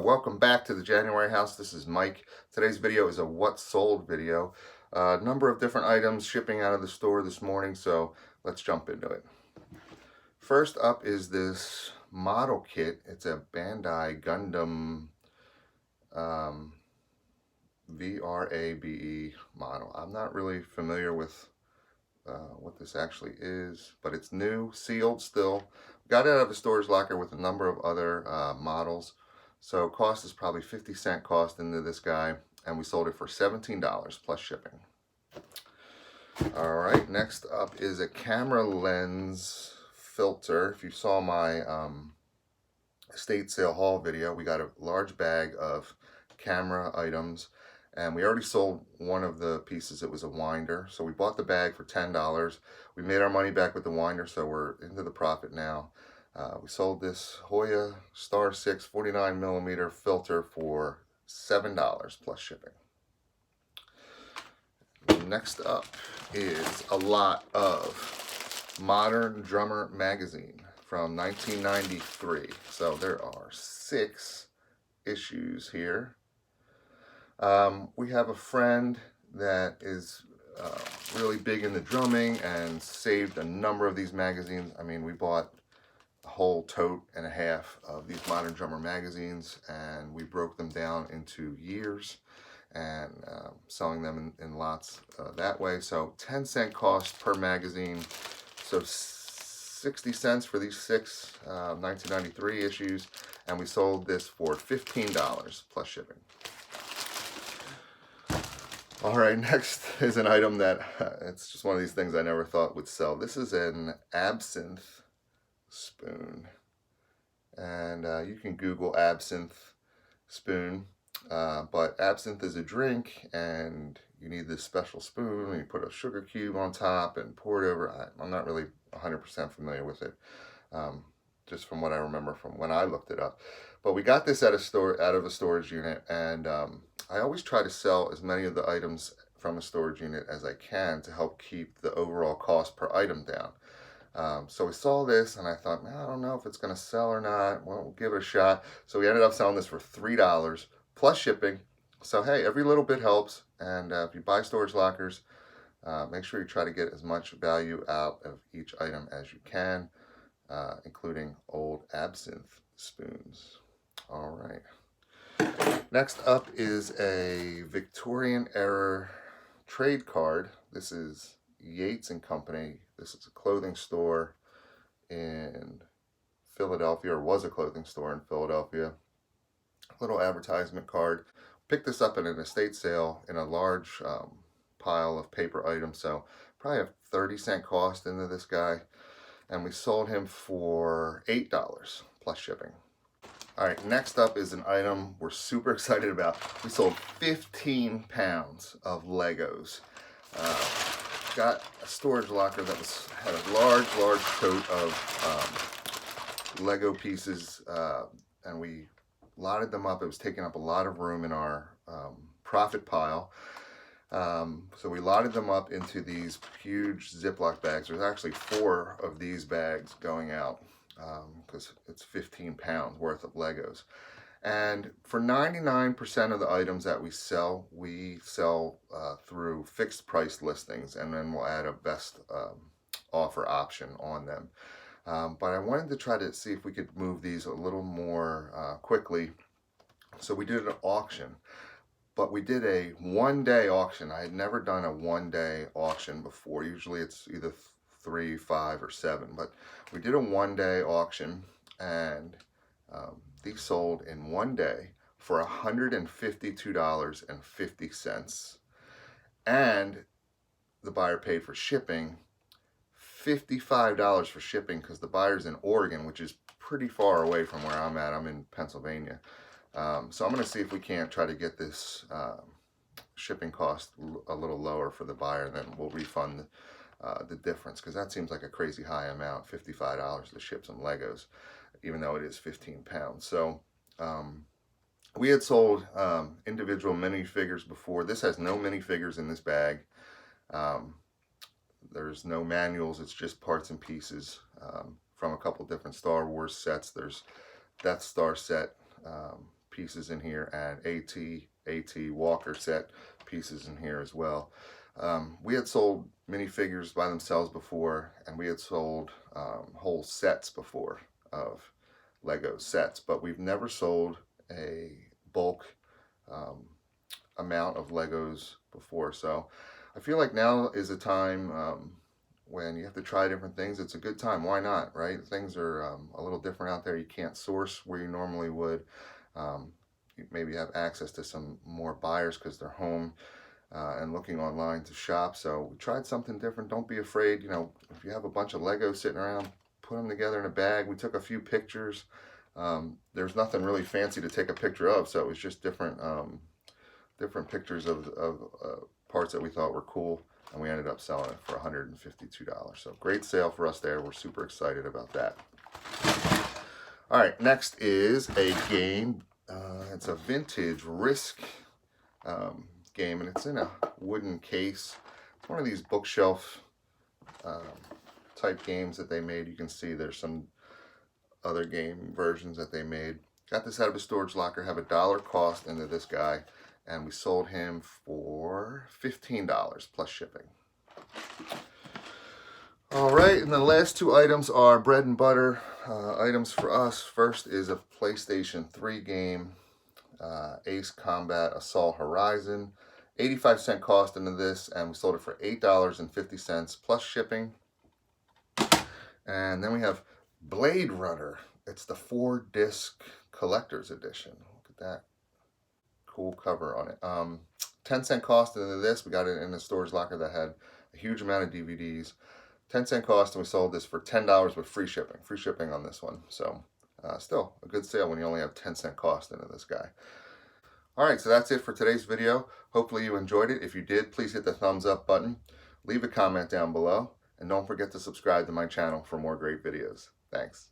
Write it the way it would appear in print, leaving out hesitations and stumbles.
Welcome back to the January house. This is Mike. Today's video is a what sold video. A number of different items shipping out of the store this morning, so let's jump into it. First up is this model kit. It's a Bandai Gundam VRABE model. I'm not really familiar with what this actually is, but it's new, sealed still. Got it out of the storage locker with a number of other models. So cost is probably 50-cent cost into this guy, and we sold it for $17 plus shipping. All right, next up is a camera lens filter. If you saw my estate sale haul video, we got a large bag of camera items, and we already sold one of the pieces. It was a winder, so we bought the bag for $10. We made our money back with the winder, so we're into the profit now. We sold this Hoya Star 6 49mm filter for $7 plus shipping. Next up is a lot of Modern Drummer magazine from 1993. So there are 6 issues here. We have a friend that is really big into drumming and saved a number of these magazines. I mean, we bought a whole tote and a half of these Modern Drummer magazines, and we broke them down into years and selling them in lots that way. So 10-cent cost per magazine, so 60 cents for these 6 1993 issues, and we sold this for $15 plus shipping. All right, next is an item that it's just one of these things I never thought would sell. This is an absinthe spoon, and you can Google absinthe spoon, but absinthe is a drink, and you need this special spoon, and you put a sugar cube on top and pour it over. I'm not really 100% familiar with it, just from what I remember from when I looked it up. But we got this out of a storage unit, and I always try to sell as many of the items from a storage unit as I can to help keep the overall cost per item down. So we saw this, and I thought, man, I don't know if it's going to sell or not. Well, we'll give it a shot. So we ended up selling this for $3 plus shipping. So hey, every little bit helps. And if you buy storage lockers, make sure you try to get as much value out of each item as you can, including old absinthe spoons. All right. Next up is a Victorian era trade card. This is Yates and Company. This is a clothing store in Philadelphia, or was a clothing store in Philadelphia. Little advertisement card. Picked this up in an estate sale in a large pile of paper items, so probably a 30-cent cost into this guy, and we sold him for $8 plus shipping. All right, next up is an item we're super excited about. We sold 15 pounds of Legos. Got a storage locker that had a large tote of Lego pieces, and we lotted them up. It was taking up a lot of room in our profit pile. So we lotted them up into these huge Ziploc bags. There's actually 4 of these bags going out because it's 15 pounds worth of Legos. And for 99% of the items that we sell through fixed price listings, and then we'll add a best offer option on them. But I wanted to try to see if we could move these a little more quickly. So we did an auction, but we did a one-day auction. I had never done a one-day auction before. Usually it's either 3, 5, or 7, but we did a one-day auction, and these sold in one day for $152.50, and the buyer paid for shipping $55 for shipping because the buyer's in Oregon, which is pretty far away from where I'm at. I'm in Pennsylvania. So I'm going to see if we can't try to get this shipping cost a little lower for the buyer, and then we'll refund the difference, because that seems like a crazy high amount, $55 to ship some Legos, even though it is 15 pounds. So we had sold individual minifigures before. This has no minifigures in this bag. There's no manuals. It's just parts and pieces from a couple different Star Wars sets. There's Death Star set, pieces in here, and AT Walker set pieces in here as well. We had sold minifigures by themselves before, and we had sold whole sets before of Lego sets, but we've never sold a bulk amount of Legos before. So I feel like now is a time when you have to try different things. It's a good time. Why not, right? Things are a little different out there. You can't source where you normally would. You maybe have access to some more buyers because they're home and looking online to shop. So we tried something different. Don't be afraid. You know, if you have a bunch of Legos sitting around, put them together in a bag. We took a few pictures. There's nothing really fancy to take a picture of, so it was just different different pictures of parts that we thought were cool, and we ended up selling it for $152. So great sale for us there. We're super excited about that. All right, next is a game. It's a vintage Risk game, and it's in a wooden case. It's one of these bookshelf type games that they made. You can see there's some other game versions that they made. Got this out of a storage locker, have $1 cost into this guy, and we sold him for $15 plus shipping. All right, and the last two items are bread and butter items for us. First is a PlayStation 3 game, Ace Combat Assault Horizon. 85-cent cost into this, and we sold it for $8.50 plus shipping. And then we have Blade Runner. It's the 4-disc collector's edition. Look at that cool cover on it. 10-cent cost into this. We got it in a storage locker that had a huge amount of DVDs. 10-cent cost, and we sold this for $10 with free shipping. Free shipping on this one. So still a good sale when you only have 10-cent cost into this guy. All right, so that's it for today's video. Hopefully you enjoyed it. If you did, please hit the thumbs up button. Leave a comment down below. And don't forget to subscribe to my channel for more great videos. Thanks.